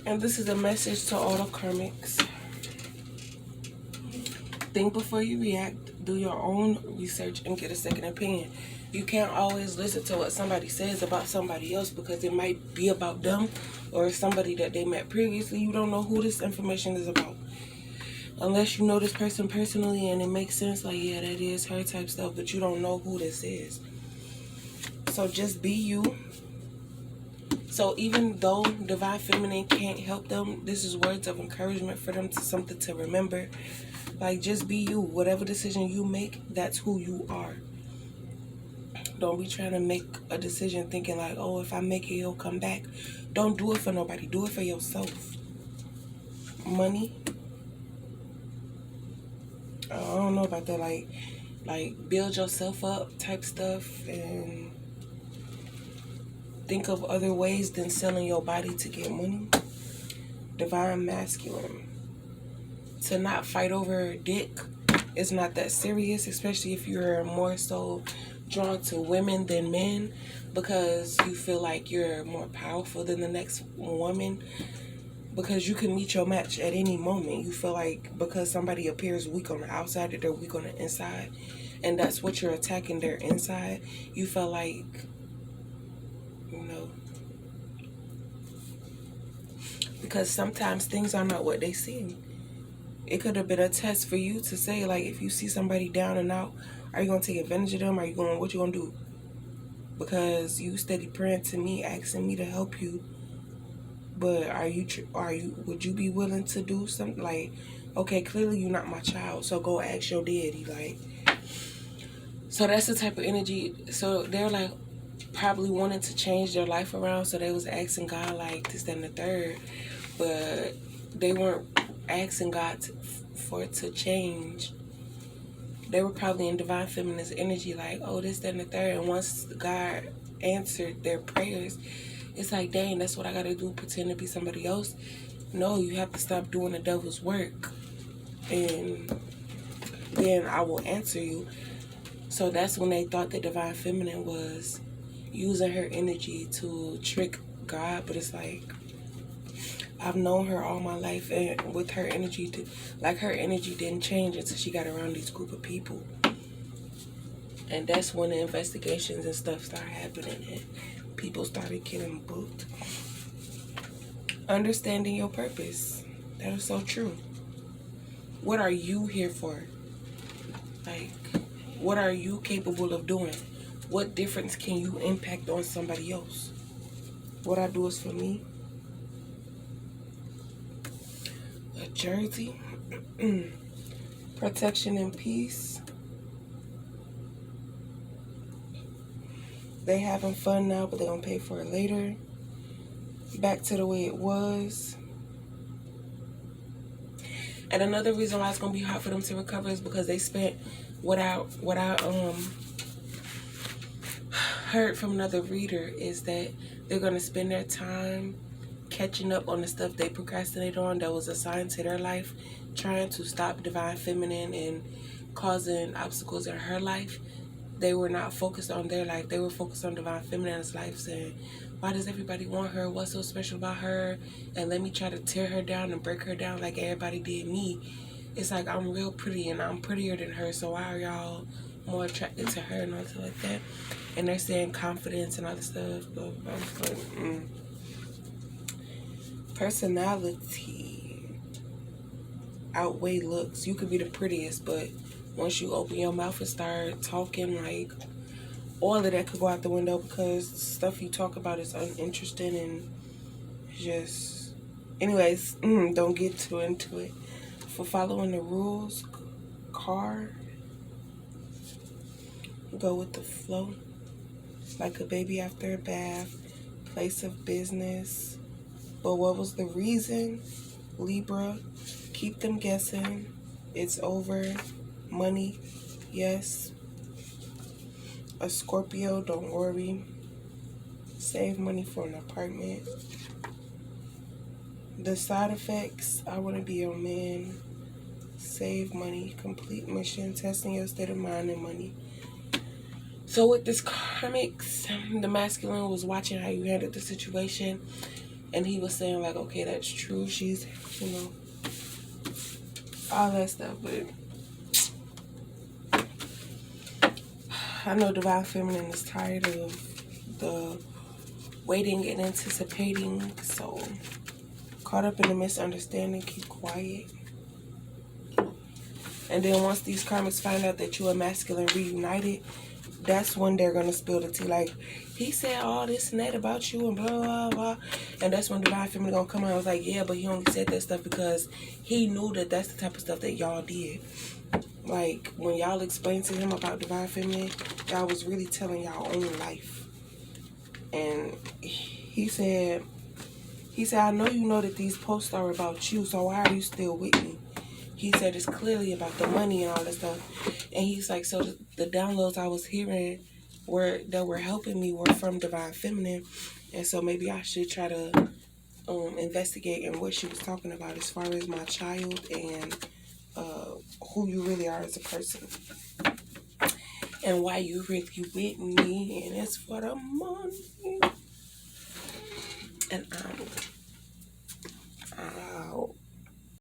And this is a message to all the karmics. Think before you react. Do your own research and get a second opinion. You can't always listen to what somebody says about somebody else because it might be about them or somebody that they met previously. You don't know who this information is about. Unless you know this person personally and it makes sense, like, yeah, that is her type stuff, but you don't know who this is. So just be you. So even though Divine Feminine can't help them, this is words of encouragement for them, to something to remember. Like, just be you. Whatever decision you make, that's who you are. Don't be trying to make a decision thinking like, oh, if I make it, he'll come back. Don't do it for nobody. Do it for yourself. Money. I don't know about that. Like build yourself up type stuff and think of other ways than selling your body to get money. Divine Masculine. To not fight over a dick is not that serious, especially if you're more so drawn to women than men because you feel like you're more powerful than the next woman because you can meet your match at any moment. You feel like because somebody appears weak on the outside that they're weak on the inside, and that's what you're attacking their inside. You feel like, you know, because sometimes things are not what they seem. It could have been a test for you to say, like, if you see somebody down and out, are you going to take advantage of them? What you going to do? Because you steady praying to me, asking me to help you. But would you be willing to do something? Like, okay, clearly you're not my child, so go ask your daddy. Like, so that's the type of energy. So they're like probably wanting to change their life around. So they was asking God like this, that, and the third. But they weren't asking God for it to change. They were probably in Divine Feminine's energy like, oh, this, that, and the third. And once God answered their prayers, it's like, dang, that's what I got to do, pretend to be somebody else. No, you have to stop doing the devil's work. And then I will answer you. So that's when they thought that Divine Feminine was using her energy to trick God. But it's like, I've known her all my life, and with her energy, her energy didn't change until she got around these group of people. And that's when the investigations and stuff started happening and people started getting booked. Understanding your purpose. That is so true. What are you here for? Like, what are you capable of doing? What difference can you impact on somebody else? What I do is for me. A jersey. Protection and peace. They having fun now, but they're going to pay for it later. Back to the way it was. And another reason why it's going to be hard for them to recover is because they spent what I heard from another reader is that they're going to spend their time catching up on the stuff they procrastinated on that was assigned to their life, trying to stop Divine Feminine and causing obstacles in her life. They were not focused on their life. They were focused on Divine Feminine's life, saying, why does everybody want her? What's so special about her? And let me try to tear her down and break her down like everybody did me. It's like, I'm real pretty and I'm prettier than her, so why are y'all more attracted to her and all stuff like that? And they're saying confidence and other stuff. But I'm just like, Personality outweigh looks. You could be the prettiest, but once you open your mouth and start talking, like, all of that could go out the window because the stuff you talk about is uninteresting and just... Anyways, don't get too into it. For following the rules, car, go with the flow. Like a baby after a bath. Place of business. But what was the reason? Libra, keep them guessing. It's over. Money, yes. A Scorpio, don't worry. Save money for an apartment. The side effects, I want to be your man. Save money, complete mission, testing your state of mind and money. So with this karmics, the masculine was watching how you handled the situation And he was saying like, okay, that's true. She's, you know, all that stuff. But I know Divine Feminine is tired of the waiting and anticipating. So caught up in the misunderstanding, keep quiet. And then once these karmics find out that you are masculine reunited, that's when they're going to spill the tea. Like, he said all this and that about you and blah, blah, blah. And that's when Divine Feminine going to come out and was like, yeah, but he only said that stuff because he knew that that's the type of stuff that y'all did. Like, when y'all explained to him about Divine Feminine, y'all was really telling y'all own life. And he said, I know you know that these posts are about you, so why are you still with me? He said it's clearly about the money and all that stuff. And he's like, so the downloads I was hearing that were helping me were from Divine Feminine. And so maybe I should try to investigate in what she was talking about as far as my child and who you really are as a person. And why you really with me. And it's for the money. And I'm